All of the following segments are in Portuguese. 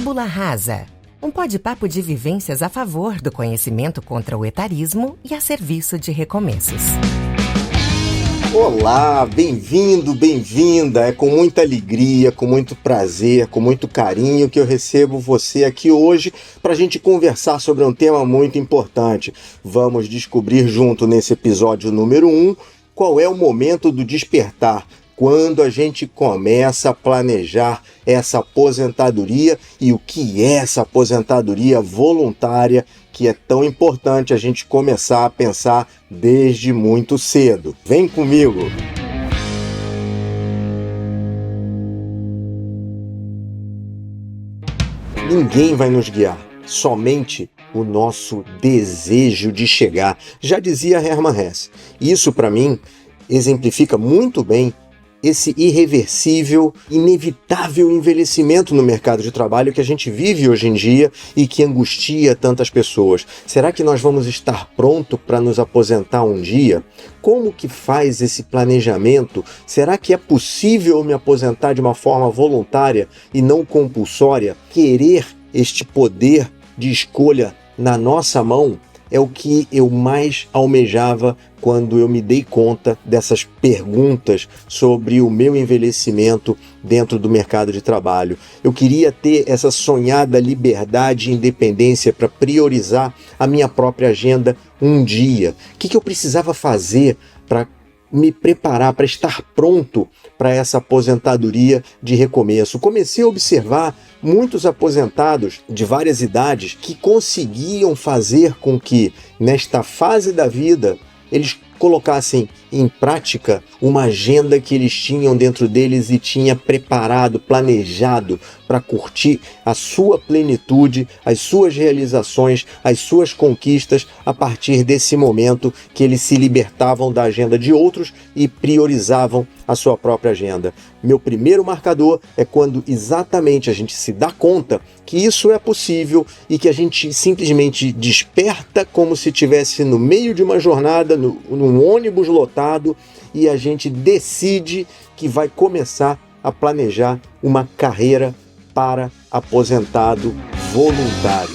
Tábula Rasa, um bate-papo de vivências a favor do conhecimento contra o etarismo e a serviço de recomeços. Olá, bem-vindo, bem-vinda. É com muita alegria, com muito prazer, com muito carinho que eu recebo você aqui hoje para a gente conversar sobre um tema muito importante. Vamos descobrir junto nesse episódio número 1 qual é o momento do despertar, quando a gente começa a planejar essa aposentadoria e o que é essa aposentadoria voluntária, que é tão importante a gente começar a pensar desde muito cedo. Vem comigo! Ninguém vai nos guiar, somente o nosso desejo de chegar. Já dizia Hermann Hesse. Isso, para mim, exemplifica muito bem esse irreversível, inevitável envelhecimento no mercado de trabalho que a gente vive hoje em dia e que angustia tantas pessoas. Será que nós vamos estar prontos para nos aposentar um dia? Como que faz esse planejamento? Será que é possível me aposentar de uma forma voluntária e não compulsória? Querer este poder de escolha na nossa mão é o que eu mais almejava quando eu me dei conta dessas perguntas sobre o meu envelhecimento dentro do mercado de trabalho. Eu queria ter essa sonhada liberdade e independência para priorizar a minha própria agenda um dia. O que eu precisava fazer para me preparar, para estar pronto para essa aposentadoria de recomeço? Comecei a observar muitos aposentados de várias idades que conseguiam fazer com que, nesta fase da vida, eles colocassem em prática uma agenda que eles tinham dentro deles e tinha preparado, planejado para curtir a sua plenitude, as suas realizações, as suas conquistas a partir desse momento que eles se libertavam da agenda de outros e priorizavam a sua própria agenda. Meu primeiro marcador é quando exatamente a gente se dá conta que isso é possível e que a gente simplesmente desperta como se estivesse no meio de uma jornada, num ônibus lotado, e a gente decide que vai começar a planejar uma carreira para aposentado voluntário.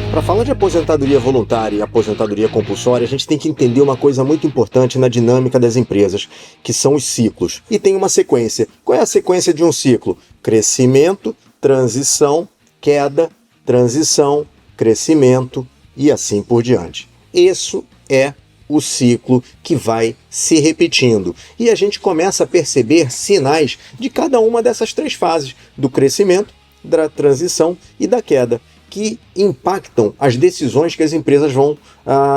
Para falar de aposentadoria voluntária e aposentadoria compulsória, a gente tem que entender uma coisa muito importante na dinâmica das empresas, que são os ciclos. E tem uma sequência. Qual é a sequência de um ciclo? Crescimento, transição, queda, transição, crescimento e assim por diante. Isso é o ciclo que vai se repetindo. E a gente começa a perceber sinais de cada uma dessas três fases, do crescimento, da transição e da queda, que impactam as decisões que as empresas vão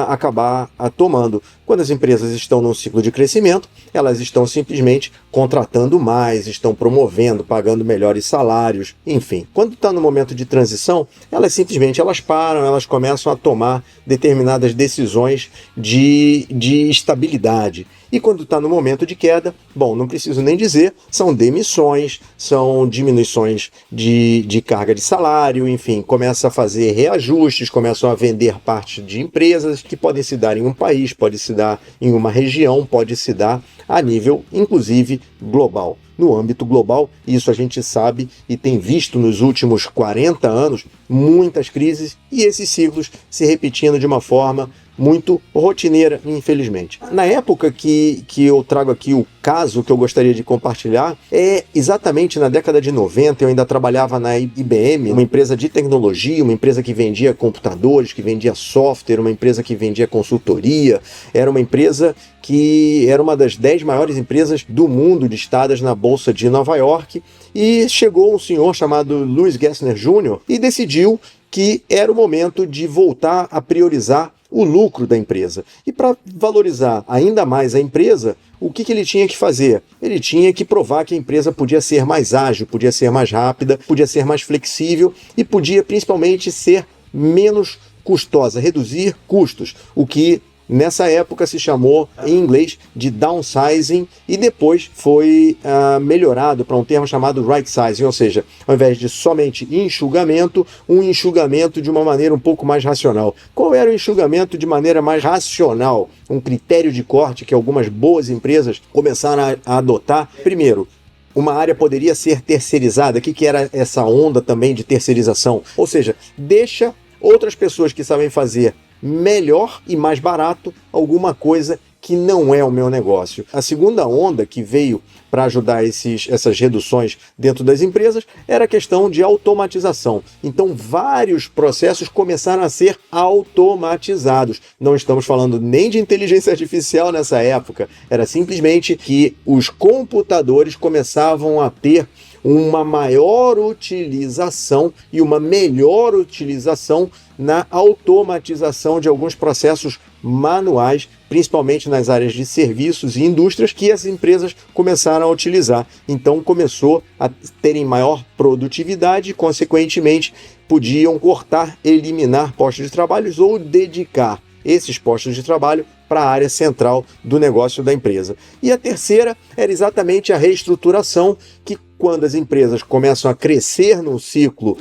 acabar tomando. Quando as empresas estão num ciclo de crescimento, elas estão simplesmente contratando mais, estão promovendo, pagando melhores salários, enfim. Quando está no momento de transição, elas param, elas começam a tomar determinadas decisões de estabilidade. E quando está no momento de queda, bom, não preciso nem dizer, são demissões, são diminuições de carga de salário, enfim, começa a fazer reajustes, começam a vender partes de empresas que podem se dar em um país, pode se dar em uma região, pode se dar a nível, inclusive, global. No âmbito global, isso a gente sabe e tem visto nos últimos 40 anos, muitas crises e esses ciclos se repetindo de uma forma muito rotineira, infelizmente. Na época que eu trago aqui o caso que eu gostaria de compartilhar, é exatamente na década de 90, eu ainda trabalhava na IBM, uma empresa de tecnologia, uma empresa que vendia computadores, que vendia software, uma empresa que vendia consultoria, era uma empresa que era uma das 10 maiores empresas do mundo listadas na Bolsa de Nova York, e chegou um senhor chamado Louis Gessner Jr. e decidiu que era o momento de voltar a priorizar o lucro da empresa. E para valorizar ainda mais a empresa, o que ele tinha que fazer? Ele tinha que provar que a empresa podia ser mais ágil, podia ser mais rápida, podia ser mais flexível e podia principalmente ser menos custosa, reduzir custos, o que nessa época se chamou em inglês de downsizing e depois foi melhorado para um termo chamado right sizing, ou seja, ao invés de somente enxugamento, um enxugamento de uma maneira um pouco mais racional. Qual era o enxugamento de maneira mais racional? Um critério de corte que algumas boas empresas começaram a adotar. Primeiro, uma área poderia ser terceirizada. O que era essa onda também de terceirização? Ou seja, deixa outras pessoas que sabem fazer melhor e mais barato alguma coisa que não é o meu negócio. A segunda onda que veio para ajudar essas reduções dentro das empresas era a questão de automatização. Então, vários processos começaram a ser automatizados. Não estamos falando nem de inteligência artificial nessa época, era simplesmente que os computadores começavam a ter uma maior utilização e uma melhor utilização na automatização de alguns processos manuais, principalmente nas áreas de serviços e indústrias, que as empresas começaram a utilizar. Então começou a terem maior produtividade e, consequentemente, podiam cortar, eliminar postos de trabalho ou dedicar esses postos de trabalho para a área central do negócio da empresa. E a terceira era exatamente a reestruturação, que quando as empresas começam a crescer num ciclo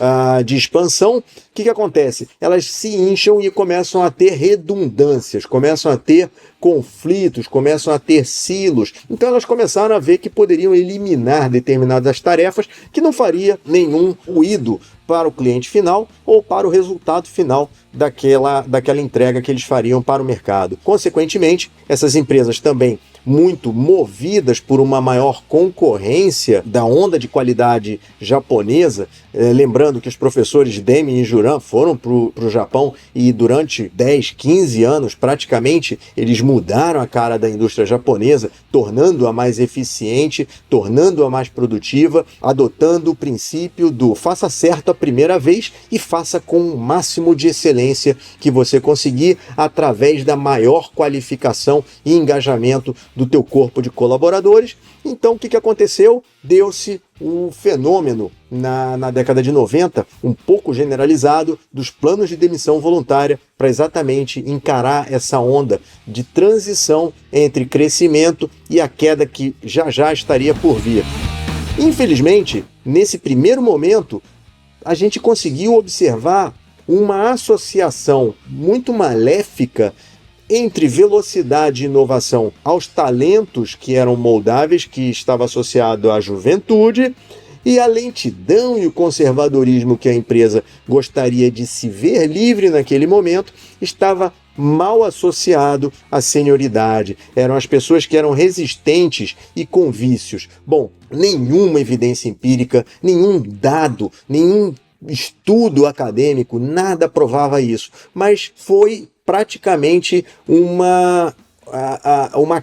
de expansão, o que acontece? Elas se incham e começam a ter redundâncias, começam a ter conflitos, começam a ter silos. Então elas começaram a ver que poderiam eliminar determinadas tarefas que não faria nenhum ruído para o cliente final ou para o resultado final daquela entrega que eles fariam para o mercado. Consequentemente, essas empresas também, muito movidas por uma maior concorrência da onda de qualidade japonesa, lembrando que os professores Demi e Juran foram para o Japão e durante 10, 15 anos, praticamente, eles mudaram a cara da indústria japonesa, tornando-a mais eficiente, tornando-a mais produtiva, adotando o princípio do faça certo a primeira vez e faça com o máximo de excelência que você conseguir através da maior qualificação e engajamento do teu corpo de colaboradores. Então, o que aconteceu? Deu-se um fenômeno na década de 90, um pouco generalizado, dos planos de demissão voluntária para exatamente encarar essa onda de transição entre crescimento e a queda que já estaria por vir. Infelizmente, nesse primeiro momento, a gente conseguiu observar uma associação muito maléfica entre velocidade e inovação aos talentos que eram moldáveis, que estava associado à juventude, e a lentidão e o conservadorismo que a empresa gostaria de se ver livre naquele momento estava mal associado à senioridade. Eram as pessoas que eram resistentes e com vícios. Bom, nenhuma evidência empírica, nenhum dado, nenhum estudo acadêmico, nada provava isso, mas foi praticamente uma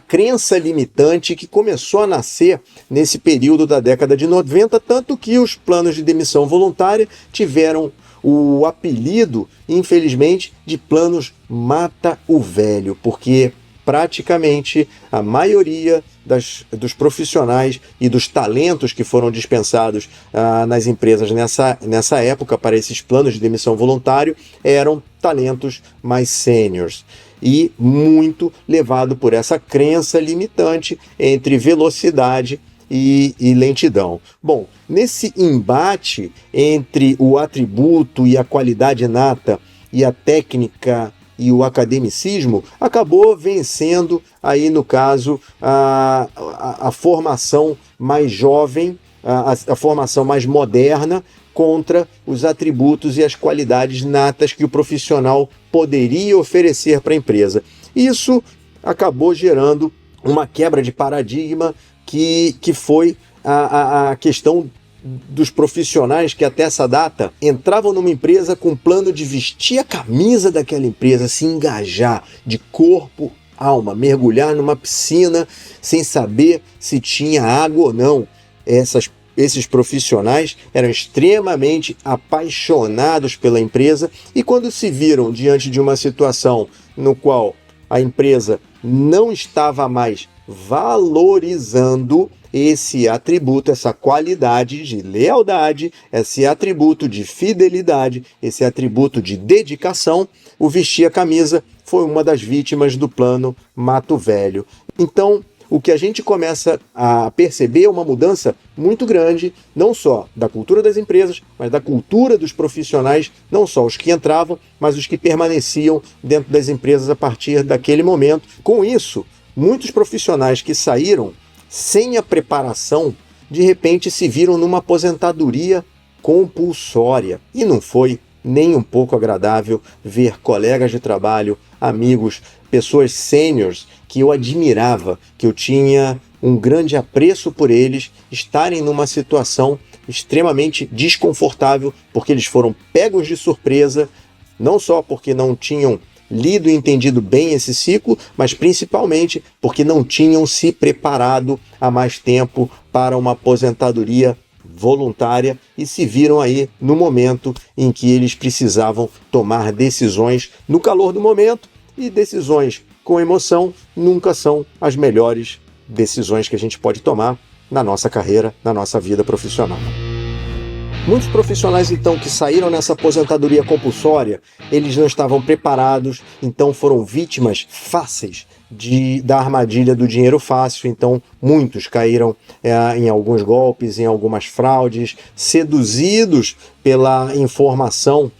crença limitante que começou a nascer nesse período da década de 90, tanto que os planos de demissão voluntária tiveram o apelido, infelizmente, de planos mata o velho, porque praticamente a maioria dos profissionais e dos talentos que foram dispensados nas empresas nessa época para esses planos de demissão voluntário eram talentos mais sêniores e muito levado por essa crença limitante entre velocidade e lentidão. Bom, nesse embate entre o atributo e a qualidade inata e a técnica e o academicismo, acabou vencendo aí, no caso, a formação mais jovem, a formação mais moderna, contra os atributos e as qualidades natas que o profissional poderia oferecer para a empresa. Isso acabou gerando uma quebra de paradigma que foi a questão dos profissionais que até essa data entravam numa empresa com plano de vestir a camisa daquela empresa, se engajar de corpo, alma, mergulhar numa piscina sem saber se tinha água ou não. Esses profissionais eram extremamente apaixonados pela empresa e quando se viram diante de uma situação no qual a empresa não estava mais valorizando esse atributo, essa qualidade de lealdade, esse atributo de fidelidade, esse atributo de dedicação, o vestir a camisa foi uma das vítimas do plano Mato Velho. Então, o que a gente começa a perceber é uma mudança muito grande, não só da cultura das empresas, mas da cultura dos profissionais, não só os que entravam, mas os que permaneciam dentro das empresas a partir daquele momento. Com isso, muitos profissionais que saíram sem a preparação de repente se viram numa aposentadoria compulsória. E não foi nem um pouco agradável ver colegas de trabalho, amigos, pessoas sêniores que eu admirava, que eu tinha um grande apreço por eles, estarem numa situação extremamente desconfortável, porque eles foram pegos de surpresa, não só porque não tinham lido e entendido bem esse ciclo, mas principalmente porque não tinham se preparado há mais tempo para uma aposentadoria voluntária e se viram aí no momento em que eles precisavam tomar decisões no calor do momento, e decisões com emoção nunca são as melhores decisões que a gente pode tomar na nossa carreira, na nossa vida profissional. Muitos profissionais, então, que saíram nessa aposentadoria compulsória, eles não estavam preparados, então foram vítimas fáceis da armadilha do dinheiro fácil. Então, muitos caíram em alguns golpes, em algumas fraudes, seduzidos pela informação,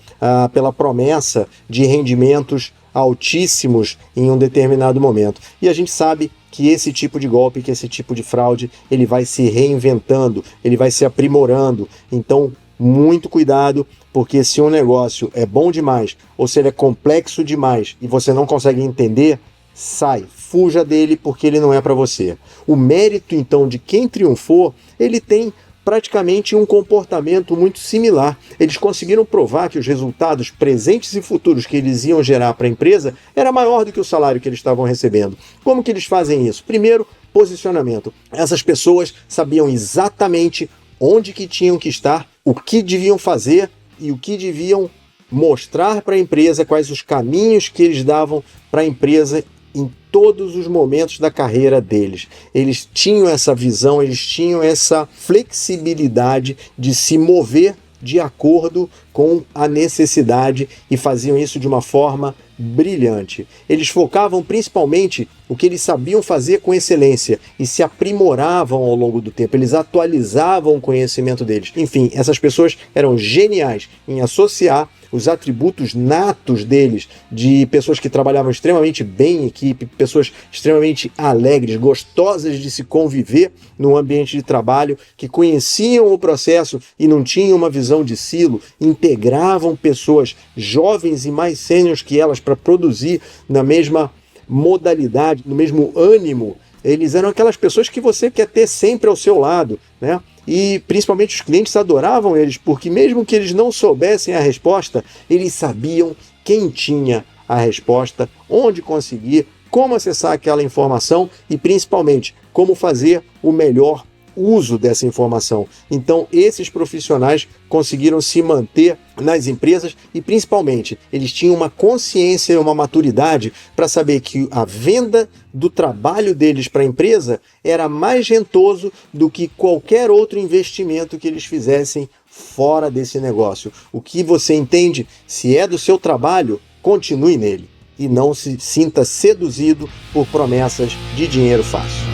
pela promessa de rendimentos altíssimos em um determinado momento. E a gente sabe que esse tipo de golpe, que esse tipo de fraude, ele vai se reinventando, ele vai se aprimorando. Então, muito cuidado, porque se um negócio é bom demais ou se ele é complexo demais e você não consegue entender, sai, fuja dele, porque ele não é para você. O mérito, então, de quem triunfou, ele tem praticamente um comportamento muito similar. Eles conseguiram provar que os resultados presentes e futuros que eles iam gerar para a empresa era maior do que o salário que eles estavam recebendo. Como que eles fazem isso? Primeiro, posicionamento. Essas pessoas sabiam exatamente onde que tinham que estar, o que deviam fazer e o que deviam mostrar para a empresa, quais os caminhos que eles davam para a empresa em todos os momentos da carreira deles. Eles tinham essa visão, eles tinham essa flexibilidade de se mover de acordo com a necessidade e faziam isso de uma forma brilhante. Eles focavam principalmente o que eles sabiam fazer com excelência e se aprimoravam ao longo do tempo, eles atualizavam o conhecimento deles. Enfim, essas pessoas eram geniais em associar os atributos natos deles, de pessoas que trabalhavam extremamente bem em equipe, pessoas extremamente alegres, gostosas de se conviver no ambiente de trabalho, que conheciam o processo e não tinham uma visão de silo, integravam pessoas jovens e mais sêniores que elas para produzir na mesma modalidade, no mesmo ânimo. Eles eram aquelas pessoas que você quer ter sempre ao seu lado, né? E principalmente os clientes adoravam eles, porque mesmo que eles não soubessem a resposta, eles sabiam quem tinha a resposta, onde conseguir, como acessar aquela informação e principalmente como fazer o melhor uso dessa informação. Então, esses profissionais conseguiram se manter nas empresas e, principalmente, eles tinham uma consciência e uma maturidade para saber que a venda do trabalho deles para a empresa era mais rentoso do que qualquer outro investimento que eles fizessem fora desse negócio. O que você entende, se é do seu trabalho, continue nele e não se sinta seduzido por promessas de dinheiro fácil.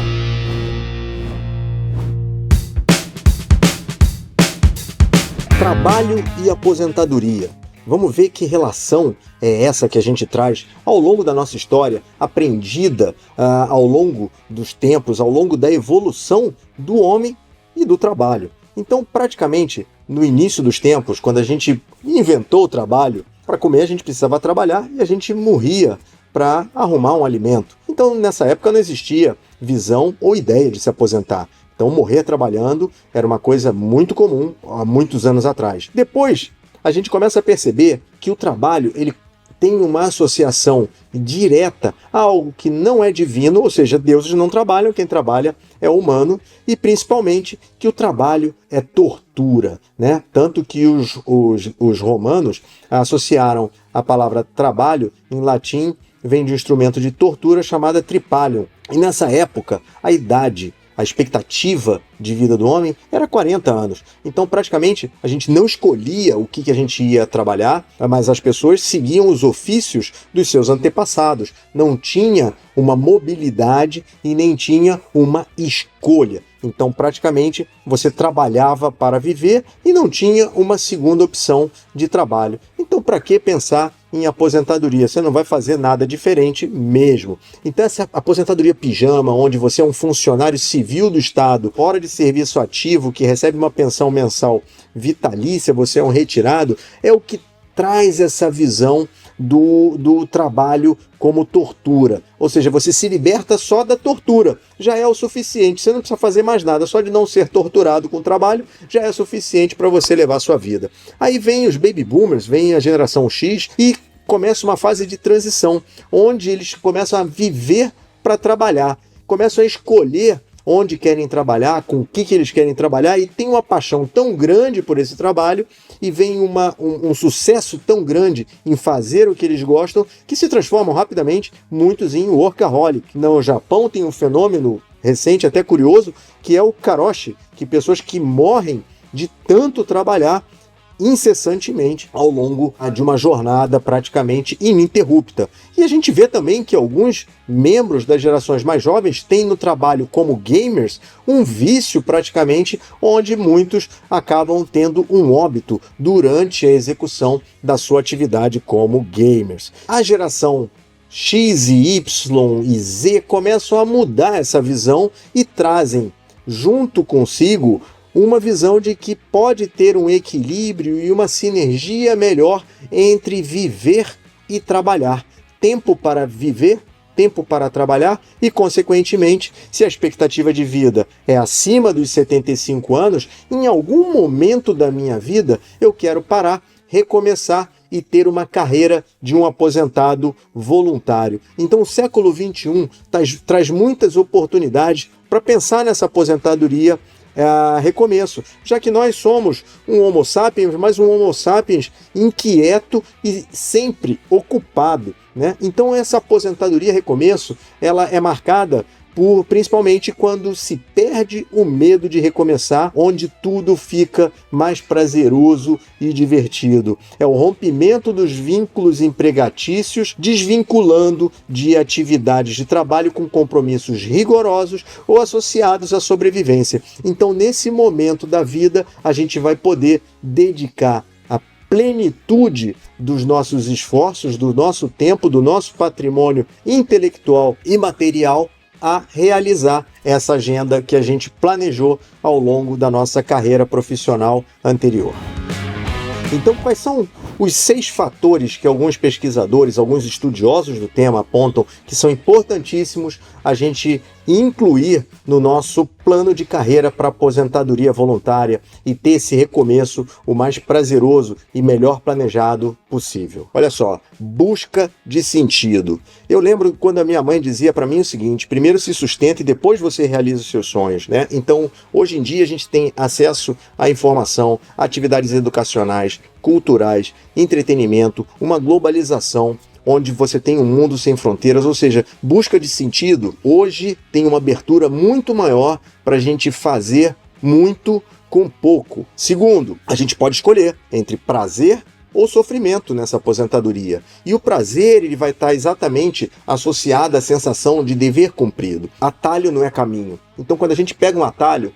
Trabalho e aposentadoria. Vamos ver que relação é essa que a gente traz ao longo da nossa história, aprendida ao longo dos tempos, ao longo da evolução do homem e do trabalho. Então, praticamente, no início dos tempos, quando a gente inventou o trabalho, para comer a gente precisava trabalhar e a gente morria para arrumar um alimento. Então, nessa época não existia visão ou ideia de se aposentar. Então, morrer trabalhando era uma coisa muito comum há muitos anos atrás. Depois, a gente começa a perceber que o trabalho ele tem uma associação direta a algo que não é divino, ou seja, deuses não trabalham, quem trabalha é o humano, e principalmente que o trabalho é tortura, né? Tanto que os romanos associaram a palavra trabalho, em latim, vem de um instrumento de tortura chamado tripalium. E nessa época, a expectativa de vida do homem era 40 anos. Então, praticamente, a gente não escolhia o que a gente ia trabalhar, mas as pessoas seguiam os ofícios dos seus antepassados. Não tinha uma mobilidade e nem tinha uma escolha. Então, praticamente, você trabalhava para viver e não tinha uma segunda opção de trabalho. Então, para que pensar em aposentadoria, você não vai fazer nada diferente mesmo. Então essa aposentadoria pijama, onde você é um funcionário civil do Estado, hora de serviço ativo, que recebe uma pensão mensal vitalícia, você é um retirado, é o que traz essa visão do trabalho como tortura. Ou seja, você se liberta só da tortura. Já é o suficiente, você não precisa fazer mais nada, só de não ser torturado com o trabalho já é suficiente para você levar a sua vida. Aí vem os baby boomers, vem a geração X e começa uma fase de transição, onde eles começam a viver para trabalhar, começam a escolher onde querem trabalhar, com o que eles querem trabalhar, e tem uma paixão tão grande por esse trabalho, e vem um sucesso tão grande em fazer o que eles gostam, que se transformam rapidamente, muitos em workaholic. No Japão tem um fenômeno recente, até curioso, que é o karoshi, que pessoas que morrem de tanto trabalhar incessantemente ao longo de uma jornada praticamente ininterrupta. E a gente vê também que alguns membros das gerações mais jovens têm no trabalho como gamers um vício praticamente, onde muitos acabam tendo um óbito durante a execução da sua atividade como gamers. A geração X e Y e Z começam a mudar essa visão e trazem junto consigo uma visão de que pode ter um equilíbrio e uma sinergia melhor entre viver e trabalhar. Tempo para viver, tempo para trabalhar e, consequentemente, se a expectativa de vida é acima dos 75 anos, em algum momento da minha vida eu quero parar, recomeçar e ter uma carreira de um aposentado voluntário. Então o século XXI traz muitas oportunidades para pensar nessa aposentadoria recomeço, já que nós somos um Homo sapiens, mas um Homo sapiens inquieto e sempre ocupado, né? Então essa aposentadoria recomeço, ela é marcada principalmente quando se perde o medo de recomeçar, onde tudo fica mais prazeroso e divertido. É o rompimento dos vínculos empregatícios, desvinculando de atividades de trabalho com compromissos rigorosos ou associados à sobrevivência. Então, nesse momento da vida, a gente vai poder dedicar a plenitude dos nossos esforços, do nosso tempo, do nosso patrimônio intelectual e material a realizar essa agenda que a gente planejou ao longo da nossa carreira profissional anterior. Então, quais são os 6 fatores que alguns pesquisadores, alguns estudiosos do tema apontam que são importantíssimos a gente incluir no nosso plano de carreira para aposentadoria voluntária e ter esse recomeço o mais prazeroso e melhor planejado possível? Olha só, busca de sentido. Eu lembro quando a minha mãe dizia para mim o seguinte: primeiro se sustenta e depois você realiza os seus sonhos, né? Então, hoje em dia a gente tem acesso à informação, a atividades educacionais, culturais, entretenimento, uma globalização onde você tem um mundo sem fronteiras, ou seja, busca de sentido. Hoje tem uma abertura muito maior para a gente fazer muito com pouco. Segundo, a gente pode escolher entre prazer ou sofrimento nessa aposentadoria. E o prazer ele vai estar exatamente associado à sensação de dever cumprido. Atalho não é caminho. Então, quando a gente pega um atalho,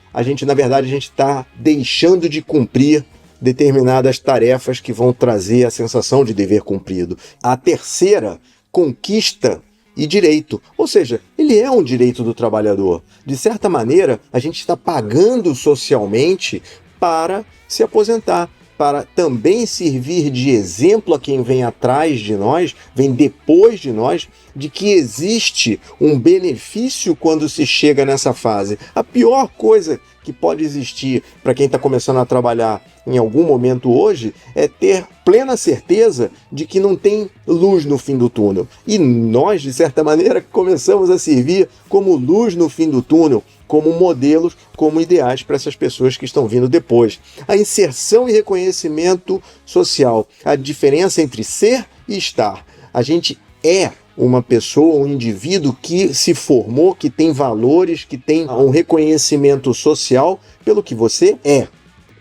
na verdade, a gente está deixando de cumprir determinadas tarefas que vão trazer a sensação de dever cumprido. A terceira, conquista e direito. Ou seja, ele é um direito do trabalhador. De certa maneira, a gente está pagando socialmente para se aposentar, para também servir de exemplo a quem vem atrás de nós, vem depois de nós, de que existe um benefício quando se chega nessa fase. A pior coisa que pode existir para quem está começando a trabalhar em algum momento hoje é ter plena certeza de que não tem luz no fim do túnel. E nós, de certa maneira, começamos a servir como luz no fim do túnel, como modelos, como ideais para essas pessoas que estão vindo depois. A inserção e reconhecimento social, a diferença entre ser e estar. A gente é uma pessoa, um indivíduo que se formou, que tem valores, que tem um reconhecimento social pelo que você é,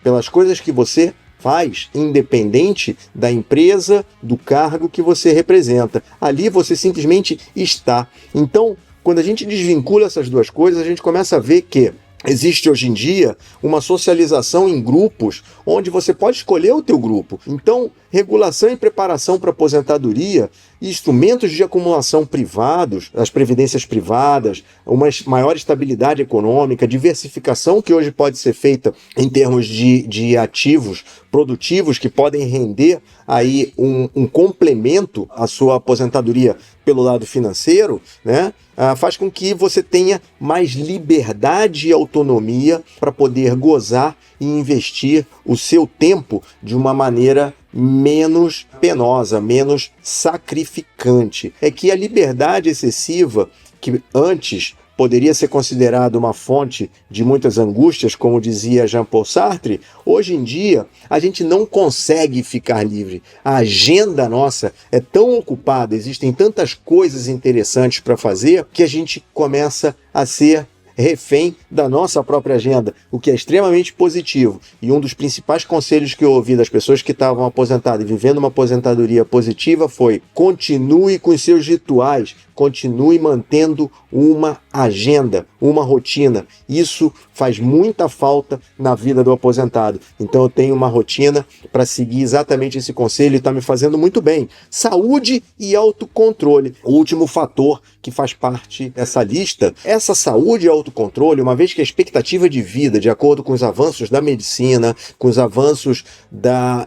pelas coisas que você faz, independente da empresa, do cargo que você representa. Ali você simplesmente está. Então, quando a gente desvincula essas duas coisas, a gente começa a ver que Existe hoje em dia uma socialização em grupos onde você pode escolher o teu grupo. Então, regulação e preparação para aposentadoria, instrumentos de acumulação privados, as previdências privadas, uma maior estabilidade econômica, diversificação que hoje pode ser feita em termos de ativos produtivos que podem render aí um complemento à sua aposentadoria pelo lado financeiro, né? Faz com que você tenha mais liberdade e autonomia para poder gozar e investir o seu tempo de uma maneira menos penosa, menos sacrificante. É que a liberdade excessiva, que antes poderia ser considerada uma fonte de muitas angústias, como dizia Jean-Paul Sartre, hoje em dia a gente não consegue ficar livre. A agenda nossa é tão ocupada, existem tantas coisas interessantes para fazer, que a gente começa a ser refém da nossa própria agenda, o que é extremamente positivo. E um dos principais conselhos que eu ouvi das pessoas que estavam aposentadas e vivendo uma aposentadoria positiva foi: continue com os seus rituais, continue mantendo uma agenda, uma rotina. Isso faz muita falta na vida do aposentado. Então eu tenho uma rotina para seguir exatamente esse conselho e está me fazendo muito bem. Saúde e autocontrole. O último fator que faz parte dessa lista, essa saúde e autocontrole, uma vez que a expectativa de vida, de acordo com os avanços da medicina, com os avanços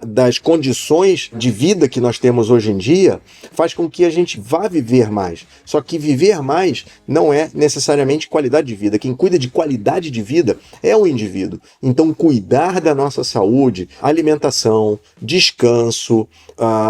das condições de vida que nós temos hoje em dia, faz com que a gente vá viver mais. Só que viver mais não é necessariamente qualidade de vida. Quem cuida de qualidade de vida é o indivíduo. Então, cuidar da nossa saúde, alimentação, descanso,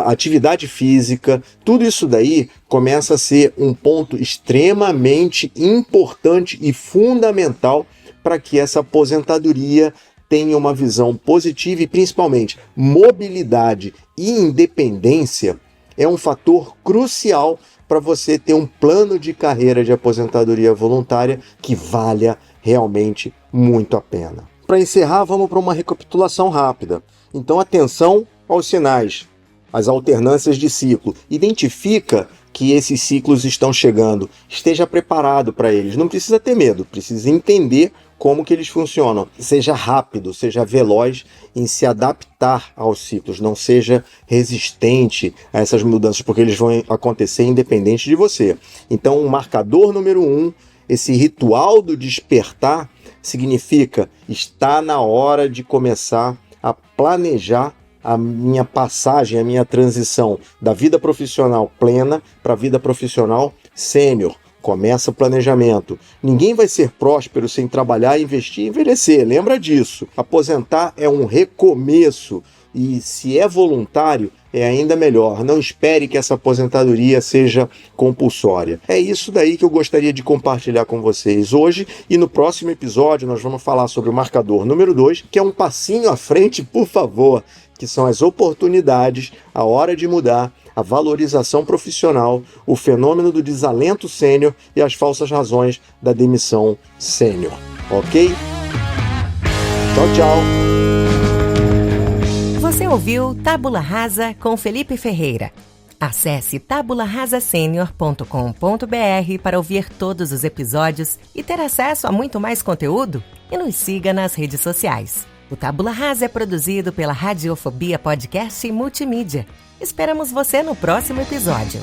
atividade física, tudo isso daí começa a ser um ponto extremamente importante e fundamental para que essa aposentadoria tenha uma visão positiva e, principalmente, mobilidade e independência é um fator crucial para você ter um plano de carreira de aposentadoria voluntária que valha realmente muito a pena. Para encerrar, vamos para uma recapitulação rápida. Então, atenção aos sinais, as alternâncias de ciclo. Identifica que esses ciclos estão chegando. Esteja preparado para eles. Não precisa ter medo, precisa entender como que eles funcionam. Seja rápido, seja veloz em se adaptar aos ciclos. Não seja resistente a essas mudanças, porque eles vão acontecer independente de você. Então, o marcador número 1, esse ritual do despertar, significa: está na hora de começar a planejar a minha passagem, a minha transição da vida profissional plena para a vida profissional sênior. Começa o planejamento. Ninguém vai ser próspero sem trabalhar, investir e envelhecer. Lembra disso. Aposentar é um recomeço. E se é voluntário, é ainda melhor. Não espere que essa aposentadoria seja compulsória. É isso daí que eu gostaria de compartilhar com vocês hoje. E no próximo episódio nós vamos falar sobre o marcador número 2, que é um passinho à frente, por favor, que são as oportunidades, a hora de mudar, a valorização profissional, o fenômeno do desalento sênior e as falsas razões da demissão sênior. Ok? Tchau, tchau! Você ouviu Tábula Rasa com Felipe Ferreira. Acesse tabularasasenior.com.br para ouvir todos os episódios e ter acesso a muito mais conteúdo. E nos siga nas redes sociais. O Tábula Rasa é produzido pela Radiofobia Podcast e Multimídia. Esperamos você no próximo episódio.